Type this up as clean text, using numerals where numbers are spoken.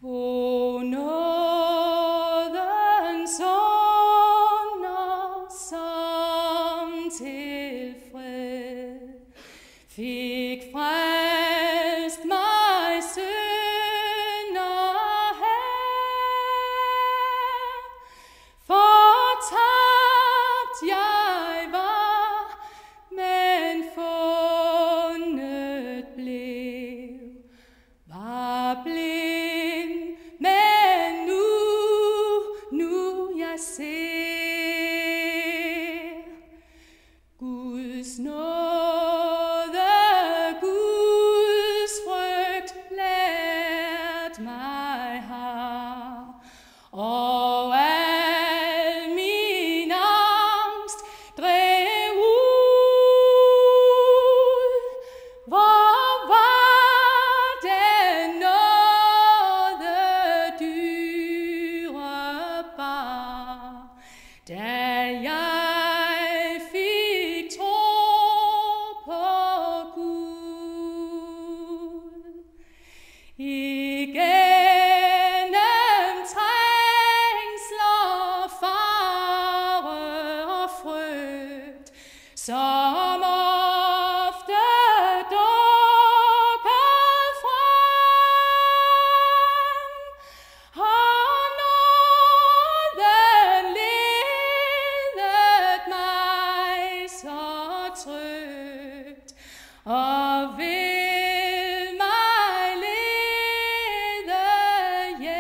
O nådens under som til fred fik frelst mig synder her, fortabt jeg var, men fundet blev, var blind, men nu jeg ser Guds nåde, Guds frygt lært mig har, og al min angst drev ud. Hvor var den nåde dyrebar, da jeg fik tro på Gud. Igennem trængsler, fare og frygt, som ofte dukker frem, har nåden ledet mig så trygt, og vil mig lede hjem.